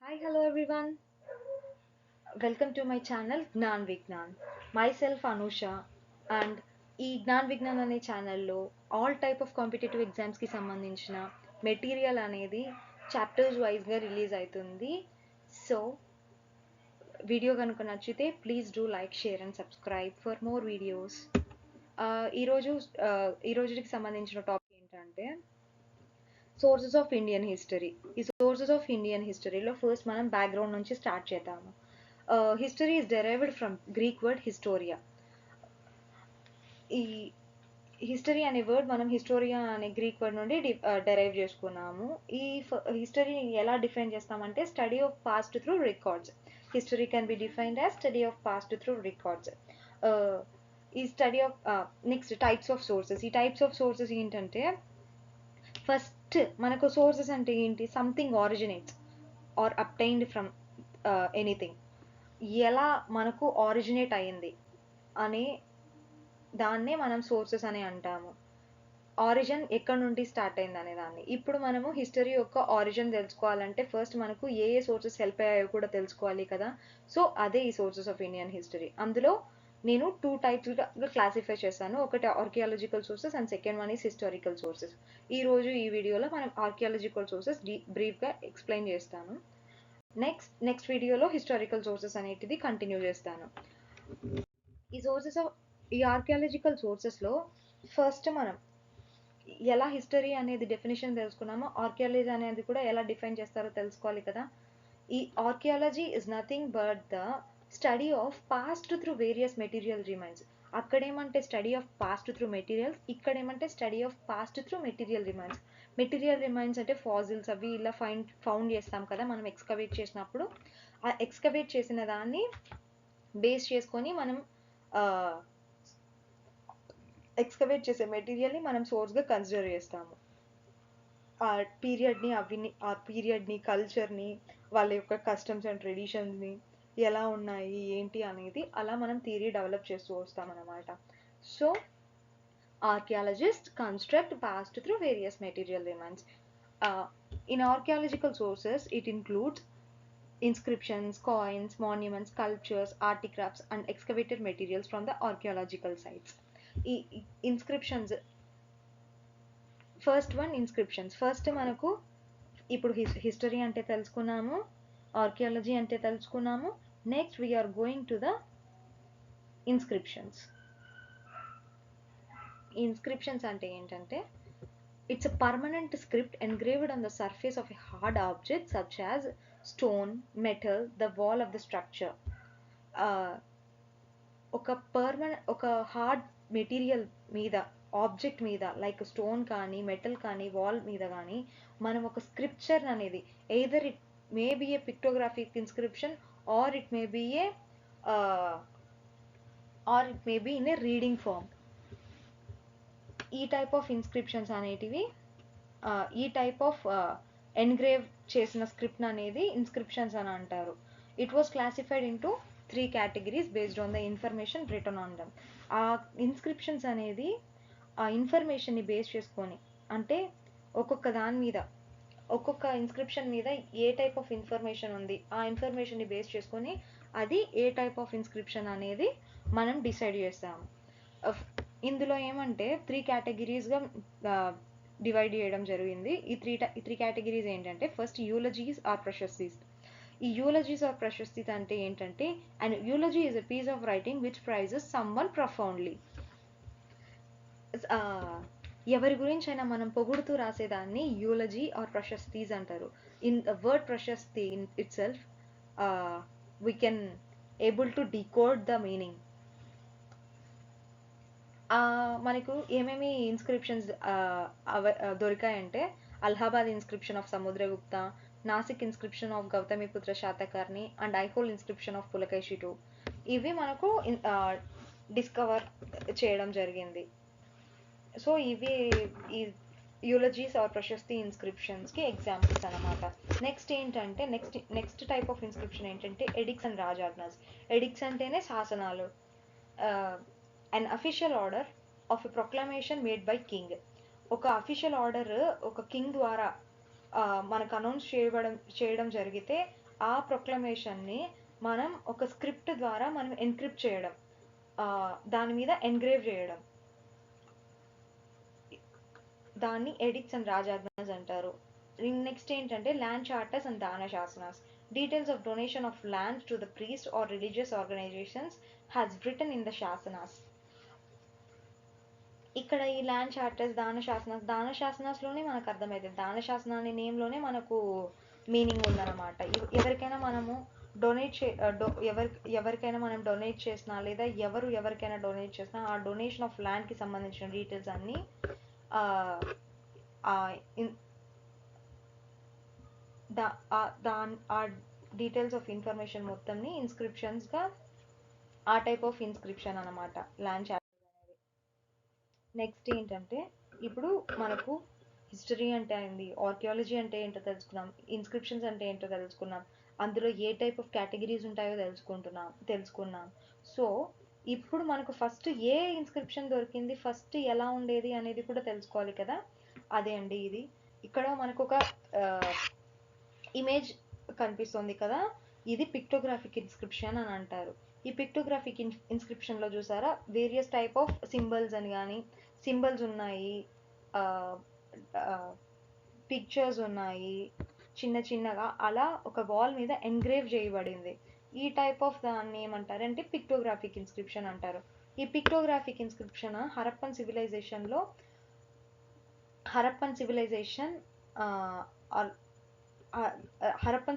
Hi, hello everyone. Welcome to my channel Gnan Vignan. Myself Anusha and ఈ జ్ఞాన్ విజ్ఞాన్ అనే ఛానల్లో all type of competitive ఎగ్జామ్స్కి సంబంధించిన material అనేది చాప్టర్స్ వైజ్గా రిలీజ్ అవుతుంది. సో వీడియో కనుక నచ్చితే please do like share and subscribe for more videos. ఈరోజు ఈరోజుకి సంబంధించిన టాపిక్ ఏంటంటే సోర్సెస్ ఆఫ్ ఇండియన్ హిస్టరీ. ఈ సోర్సెస్ ఆఫ్ ఇండియన్ హిస్టరీలో ఫస్ట్ మనం బ్యాక్గ్రౌండ్ నుంచి స్టార్ట్ చేద్దాము. History is derived from Greek word hysteria. ఈ హిస్టరీ అనే వర్డ్ మనం హిస్టోరియా అనే గ్రీక్ వర్డ్ నుండి డెరైవ్ చేసుకున్నాము. ఈ హిస్టరీని ఎలా డిఫైన్ చేస్తామంటే study of past through records. History can be defined as study of past through records. ఈ study of next types of sources. ఈ టైప్స్ ఆఫ్ సోర్సెస్ ఏంటంటే ఫస్ట్ మనకు సోర్సెస్ అంటే ఏంటి? Something originates or obtained from anything. ఎలా మనకు originate అయ్యింది అనే దాన్నే మనం సోర్సెస్ అని అంటాము. ఆరిజిన్ ఎక్కడ నుండి స్టార్ట్ అయింది అనే దాన్ని. ఇప్పుడు మనము హిస్టరీ యొక్క ఆరిజిన్ తెలుసుకోవాలంటే ఫస్ట్ మనకు ఏ ఏ సోర్సెస్ హెల్ప్ అయ్యాయో కూడా తెలుసుకోవాలి కదా. సో అదే ఈ సోర్సెస్ ఆఫ్ ఇండియన్ హిస్టరీ. అందులో నేను 2 టైప్స్గా క్లాసిఫై చేశాను. ఒకటి archaeological sources and second one is historical sources. ఈరోజు ఈ వీడియోలో మనం ఆర్కియాలజికల్ సోర్సెస్ బ్రీఫ్గా ఎక్స్ప్లెయిన్ చేస్తాను. నెక్స్ట్ వీడియోలో హిస్టారికల్ సోర్సెస్ అనేటిది కంటిన్యూ చేస్తాను. ఈ ఆర్కియాలజికల్ సోర్సెస్లో ఫస్ట్ మనం ఎలా హిస్టరీ అనేది డెఫినేషన్ తెలుసుకున్నామో ఆర్కియాలజీ అనేది కూడా ఎలా డిఫైన్ చేస్తారో తెలుసుకోవాలి కదా. ఈ archaeology is nothing but the study of past through various material remains. అక్కడేమంటే study of past through materials, ఇక్కడేమంటే study of past through material remains. Material remains అంటే ఫాజిల్స్ అవి ఇలా ఫౌండ్ చేస్తాం కదా మనం ఎక్స్కవేట్ చేసినప్పుడు. ఆ ఎక్స్కవేట్ చేసిన దాన్ని బేస్ చేసుకొని మనం ఎక్స్కవేట్ చేసే మెటీరియల్ని మనం సోర్స్గా కన్సిడర్ చేస్తాము. ఆ పీరియడ్ని కల్చర్ని వాళ్ళ యొక్క కస్టమ్స్ అండ్ ట్రెడిషన్స్ని ఎలా ఉన్నాయి ఏంటి అనేది అలా మనం థియరీ డెవలప్ చేస్తూ వస్తామన్నమాట. So archaeologists construct past through various material remains. In archaeological sources, it includes inscriptions, coins, monuments, sculptures, artifacts, and excavated materials from the archaeological sites. Inscriptions. First one inscriptions. First మనకు ఇప్పుడు history అంటే తెలుసుకున్నాము, archaeology అంటే తెలుసుకున్నాము. Next we are going to the inscriptions. Inscriptions అంటే ఏంటంటే it's a permanent script engraved on the surface of a hard object such as stone, metal, the wall of the structure. ఒక hard material మీద, object మీద like stone కానీ metal కానీ wall మీద కానీ మనం ఒక స్క్రిప్చర్ అనేది either it may be a pictographic inscription or it may be in a reading form. ఈ టైప్ ఆఫ్ ఇన్స్క్రిప్షన్స్ అనేటివి ఈ టైప్ ఆఫ్ ఎన్గ్రేవ్ చేసిన స్క్రిప్ట్ అనేది ఇన్స్క్రిప్షన్స్ అని అంటారు. It was classified into 3 categories based on the information written on them. ఆ inscriptions అనేది ఆ ఇన్ఫర్మేషన్ని బేస్ చేసుకొని, అంటే ఒక్కొక్క దాని మీద ఒక్కొక్క ఇన్స్క్రిప్షన్ మీద ఏ టైప్ ఆఫ్ ఇన్ఫర్మేషన్ ఉంది ఆ ఇన్ఫర్మేషన్ని బేస్ చేసుకొని అది ఏ టైప్ ఆఫ్ ఇన్స్క్రిప్షన్ అనేది మనం డిసైడ్ చేస్తాము. ఇందులో ఏమంటే 3 categoriesగా డివైడ్ చేయడం జరిగింది. ఈ త్రీ కేటగిరీస్ ఏంటంటే ఫస్ట్ యూలజీస్ ఆర్ ప్రశస్తీస్. ఈ యూలజీస్ ఆర్ ప్రశస్తీస్ అంటే ఏంటంటే and eulogy is a piece of writing which praises someone profoundly. ఎవరి గురించి అయినా మనం పొగుడుతూ రాసేదాన్ని యూలజీ ఆర్ ప్రశస్తీస్ అంటారు. In the word prashasti in itself we can able to decode the meaning. మనకు ఏమేమి ఇన్స్క్రిప్షన్స్ దొరికాయంటే Allahabad inscription of Samudragupta, Nashik inscription of Gautamiputra Satakarni and Aihole inscription of పులకేశిటు. ఇవి మనకు డిస్కవర్ చేయడం జరిగింది. సో ఇవి ఈ యూలజీస్ ఆర్ ప్రశస్తి ఇన్స్క్రిప్షన్స్కి ఎగ్జాంపుల్స్ అనమాట. నెక్స్ట్ ఏంటంటే నెక్స్ట్ టైప్ ఆఫ్ ఇన్స్క్రిప్షన్ ఏంటంటే ఎడిక్ట్స్ అండ్ రాజాజ్ఞాస్. ఎడిక్ట్స్ అంటేనే శాసనాలు. an official order of a proclamation made by king. ఒక అఫీషియల్ ఆర్డర్ ఒక కింగ్ ద్వారా మనకు అనౌన్స్ చేయడం జరిగితే ఆ ప్రొక్లమేషన్ని మనం ఒక స్క్రిప్ట్ ద్వారా మనం ఎన్క్రిప్ట్ చేయడం, దాని మీద ఎన్గ్రేవ్ చేయడం, దాన్ని ఎడిక్ట్స్ అండ్ రాజాజ్ఞాస్ అంటారు. నెక్స్ట్ ఏంటంటే ల్యాండ్ చార్టర్స్ అండ్ దాన శాసనాస్. Details of donation of land to the priest or religious organizations has written in the శాసనాస్. ఇక్కడ ఈ ల్యాండ్ చార్టర్స్, దాన శాసనాస్లోనే మనకు అర్థమవుతుంది. దాన శాసన అనే నేమ్లోనే మనకు మీనింగ్ ఉందన్నమాట. ఎవరికైనా మనము డొనేట్ చే ఎవరికైనా మనం డొనేట్ చేసినా, లేదా ఎవరికైనా డొనేట్ చేసినా, ఆ డొనేషన్ ఆఫ్ ల్యాండ్కి సంబంధించిన డీటెయిల్స్ అన్నీ ఆ డీటెయిల్స్ ఆఫ్ ఇన్ఫర్మేషన్ మొత్తంని ఇన్స్క్రిప్షన్స్గా, ఆ టైప్ ఆఫ్ ఇన్స్క్రిప్షన్ అనమాట ల్యాండ్ చార్టర్ అనేది. నెక్స్ట్ ఏంటంటే ఇప్పుడు మనకు హిస్టరీ అంటే అయింది, ఆర్కియాలజీ అంటే ఏంటో తెలుసుకున్నాం, ఇన్స్క్రిప్షన్స్ అంటే ఏంటో తెలుసుకున్నాం, అందులో ఏ టైప్ ఆఫ్ కేటగిరీస్ ఉంటాయో తెలుసుకున్నాం. సో ఇప్పుడు మనకు ఫస్ట్ ఏ ఇన్స్క్రిప్షన్ దొరికింది, ఫస్ట్ ఎలా ఉండేది అనేది కూడా తెలుసుకోవాలి కదా. అదే అండి ఇది. ఇక్కడ మనకు ఒక ఇమేజ్ కనిపిస్తుంది కదా, ఇది పిక్టోగ్రాఫిక్ ఇన్స్క్రిప్షన్ అని అంటారు. ఈ పిక్టోగ్రాఫిక్ ఇన్స్క్రిప్షన్లో చూసారా, వేరియస్ టైప్ ఆఫ్ సింబల్స్ అని కానీ, సింబల్స్ ఉన్నాయి, పిక్చర్స్ ఉన్నాయి, చిన్న చిన్నగా అలా ఒక వాల్ మీద ఎంగ్రేవ్ చేయబడింది. ఈ టైప్ ఆఫ్ దాన్ని ఏమంటారంటే పిక్టోగ్రాఫిక్ ఇన్స్క్రిప్షన్ అంటారు. ఈ పిక్టోగ్రాఫిక్ ఇన్స్క్రిప్షన్ హరప్పన్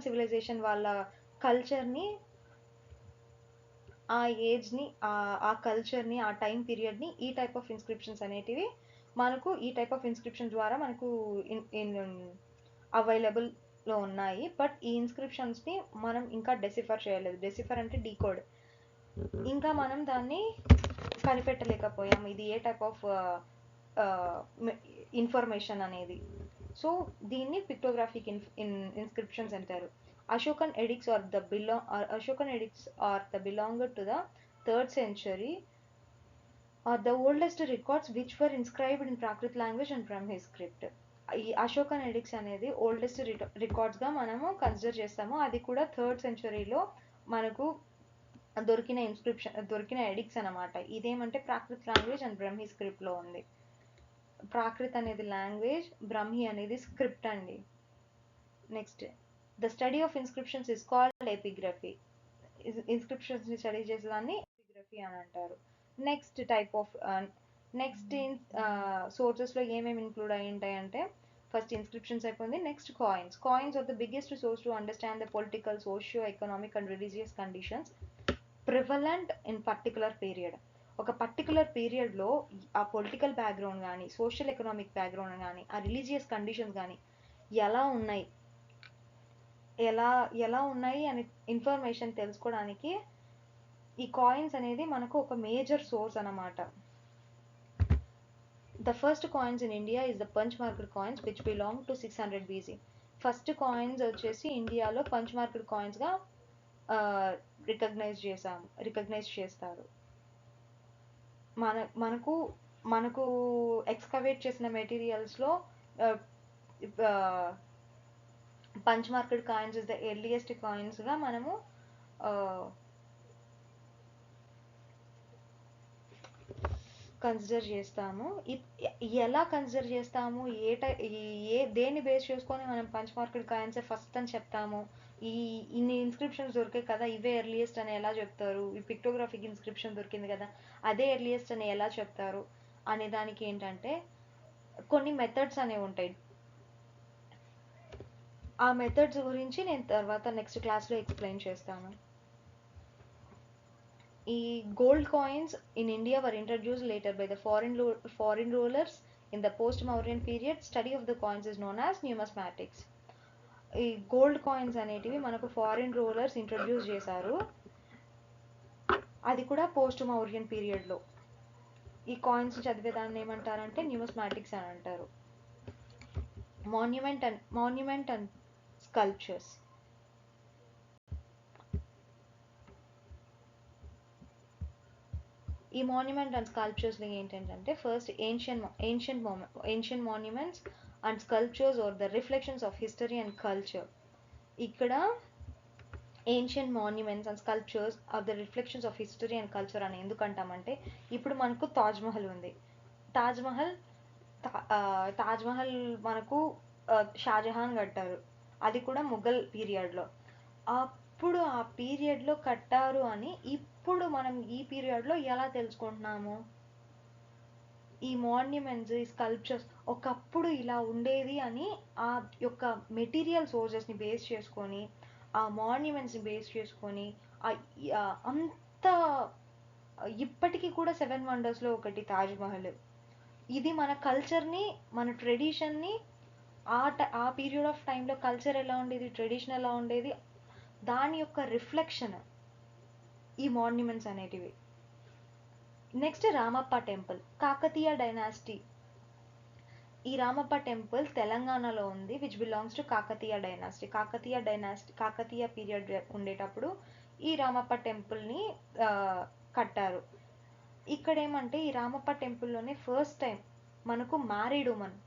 సివిలైజేషన్ వాళ్ళ కల్చర్ని, ఆ ఏజ్ని, ఆ కల్చర్ని, ఆ టైం పీరియడ్ని, ఈ టైప్ ఆఫ్ ఇన్స్క్రిప్షన్స్ అనేటివి మనకు ఈ టైప్ ఆఫ్ ఇన్స్క్రిప్షన్ ద్వారా మనకు అవైలబుల్లో ఉన్నాయి. బట్ ఈ ఇన్స్క్రిప్షన్స్ని మనం ఇంకా డెసిఫర్ చేయలేదు. డెసిఫర్ అంటే డీకోడ్. ఇంకా మనం దాన్ని కనిపెట్టలేకపోయాం, ఇది ఏ టైప్ ఆఫ్ ఇన్ఫర్మేషన్ అనేది. సో దీన్ని పిక్టోగ్రాఫిక్ ఇన్స్క్రిప్షన్స్ అంటారు. Ashokan edicts are the belonged to the 3rd century, are the oldest records which were inscribed in Prakrit language and Brahmi script. ఈ అశోకన్ ఎడిక్ట్స్ అనేది ఓల్డెస్ట్ రికార్డ్స్గా మనము కన్సిడర్ చేస్తాము. అది కూడా 3rd centuryలో మనకు దొరికిన ఎడిక్ట్స్ అనమాట. ఇదేమంటే ప్రాకృత్ లాంగ్వేజ్ అండ్ బ్రహ్మి స్క్రిప్ట్లో ఉంది. ప్రాకృత్ అనేది లాంగ్వేజ్, బ్రహ్మి అనేది స్క్రిప్ట్ అండి. Next, the study of inscriptions is called epigraphy. ఇన్స్క్రిప్షన్స్ని స్టడీ చేసేదాన్ని ఎపిగ్రఫీ అని అంటారు. నెక్స్ట్ టైప్ ఆఫ్ సోర్సెస్లో ఏమేమి ఇంక్లూడ్ అయి ఉంటాయంటే, ఫస్ట్ ఇన్స్క్రిప్షన్స్ అయిపోయింది. Next coins are the biggest source to understand the political, socio economic and religious conditions prevalent in particular period. ఒక particular పీరియడ్లో ఆ పొలిటికల్ బ్యాక్గ్రౌండ్ కానీ, సోషల్ ఎకనామిక్ బ్యాక్గ్రౌండ్ కానీ, ఆ రిలీజియస్ కండిషన్స్ కానీ ఎలా ఉన్నాయి అనే ఇన్ఫర్మేషన్ తెలుసుకోవడానికి ఈ కాయిన్స్ అనేది మనకు ఒక మేజర్ సోర్స్ అన్నమాట. The first coins in India is the punch marked coins which belong to 600 BC. First coins వచ్చేసి ఇండియాలో పంచ్ మార్క్డ్ కాయిన్స్గా రికగ్నైజ్ చేస్తారు. మనకు ఎక్స్కవేట్ చేసిన మెటీరియల్స్లో punch marked coins is the earliest కాయిన్స్గా మనము కన్సిడర్ చేస్తాము. ఎలా కన్సిడర్ చేస్తాము, దేన్ని బేస్ చేసుకొని మనం పంచ్ మార్క్డ్ కాయిన్స్ ఫస్ట్ అని చెప్తాము, ఇన్ని ఇన్స్క్రిప్షన్స్ దొరికాయి కదా ఇవే ఎర్లియస్ట్ అని ఎలా చెప్తారు, ఈ పిక్టోగ్రాఫిక్ ఇన్స్క్రిప్షన్ దొరికింది కదా అదే ఎర్లియస్ట్ అని ఎలా చెప్తారు అనే దానికి ఏంటంటే కొన్ని మెథడ్స్ అనేవి ఉంటాయి. ఆ మెథడ్స్ గురించి నేను తర్వాత నెక్స్ట్ క్లాస్లో ఎక్స్ప్లెయిన్ చేస్తాను. ఈ gold coins in India were introduced later by the foreign rulers in the post-Mauryan period. Study of the coins is known as numismatics. ఈ గోల్డ్ కాయిన్స్ అనేటివి మనకు ఫారిన్ రూలర్స్ ఇంట్రడ్యూస్ చేశారు, అది కూడా పోస్ట్ మౌర్యన్ పీరియడ్లో. ఈ కాయిన్స్ చదివేదాన్ని ఏమంటారంటే న్యూమిస్మాటిక్స్ అని అంటారు. Monument and sculptures. ఈ మాన్యుమెంట్ అండ్ స్కల్ప్చర్స్లో ఏంటంటే first ancient monuments and sculptures are the reflections of history and culture. ఇక్కడ ancient monuments and sculptures are the reflections of history and culture అని ఎందుకంటామంటే, ఇప్పుడు మనకు తాజ్మహల్ ఉంది. తాజ్మహల్ తాజ్మహల్ మనకు షాజహాన్ కట్టారు, అది కూడా ముఘల్ పీరియడ్లో. అప్పుడు ఆ పీరియడ్లో కట్టారు అని ఇప్పుడు మనం ఈ పీరియడ్లో ఎలా తెలుసుకుంటున్నాము? ఈ మాన్యుమెంట్స్, ఈ స్కల్ప్చర్స్ ఒకప్పుడు ఇలా ఉండేది అని ఆ యొక్క మెటీరియల్ సోర్సెస్ని బేస్ చేసుకొని, ఆ మాన్యుమెంట్స్ని బేస్ చేసుకొని, అంత ఇప్పటికీ కూడా 7 వండర్స్లో ఒకటి తాజ్మహల్. ఇది మన కల్చర్ని, మన ట్రెడిషన్ని, ఆ పీరియడ్ ఆఫ్ టైంలో కల్చర్ ఎలా ఉండేది, ట్రెడిషన్ ఎలా ఉండేది, దాని యొక్క రిఫ్లెక్షన్ ఈ మాన్యుమెంట్స్ అనేటివి. Next Ramappa temple, Kakatiya dynasty. ఈ రామప్ప టెంపుల్ తెలంగాణలో ఉంది, which belongs to Kakatiya dynasty. Kakatiya period ఉండేటప్పుడు ఈ రామప్ప టెంపుల్ని కట్టారు. ఇక్కడ ఏమంటే ఈ రామప్ప టెంపుల్లోనే ఫస్ట్ టైం మనకు మ్యారీడ్ ఉమెన్,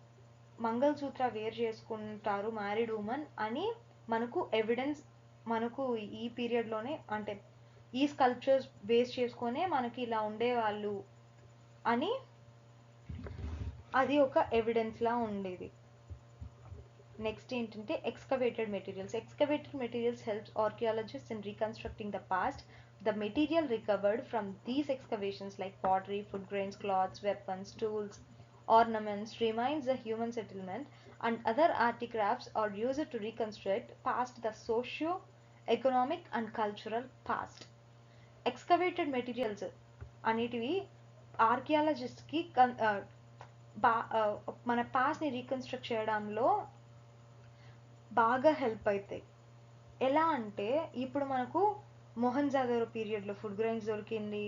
మంగళసూత్ర వేర్ చేసుకుంటారు మ్యారీడ్ ఉమెన్ అని మనకు ఎవిడెన్స్, మనకు ఈ పీరియడ్లోనే, అంటే ఈ స్కల్ప్చర్స్ బేస్ చేసుకొనే మనకి ఇలా ఉండేవాళ్ళు అని అది ఒక ఎవిడెన్స్ లా ఉండేది. నెక్స్ట్ ఏంటంటే excavated materials. Excavated materials helps archaeologists in reconstructing the past. The material recovered from these excavations like pottery, food grains, cloths, weapons, tools, ornaments remains the human settlement, and other artifacts are used to reconstruct past the socio-economic and cultural past. Excavated materials అనేటివి ఆర్కియాలజిస్ట్కి మన పాస్ట్ని reconstruct చేయడంలో బాగా help అవుతాయి. ఎలా అంటే ఇప్పుడు మనకు మొహంజాదారో పీరియడ్లో ఫుడ్ గ్రైన్స్ దొరికింది,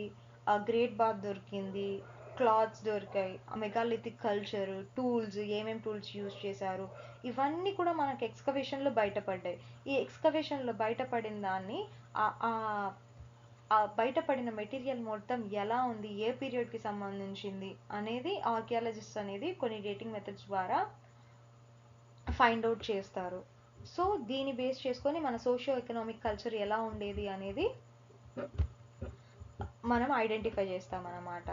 గ్రేట్ బాత్ దొరికింది, క్లాత్స్ దొరికాయి, మెగాలిథిక్ కల్చర్, టూల్స్, ఏమేమి టూల్స్ యూజ్ చేశారు, ఇవన్నీ కూడా మనకు ఎక్స్కవేషన్లో బయటపడ్డాయి. ఈ ఎక్స్కవేషన్లో బయటపడిన దాన్ని ఆ బయటపడిన మెటీరియల్ మొత్తం ఎలా ఉంది, ఏ పీరియడ్కి సంబంధించింది అనేది ఆర్కియాలజిస్ట్ అనేది కొన్ని డేటింగ్ మెథడ్స్ ద్వారా ఫైండ్ అవుట్ చేస్తారు. సో దీన్ని బేస్ చేసుకొని మన సోషియో ఎకనామిక్ కల్చర్ ఎలా ఉండేది అనేది మనం ఐడెంటిఫై చేస్తామన్నమాట.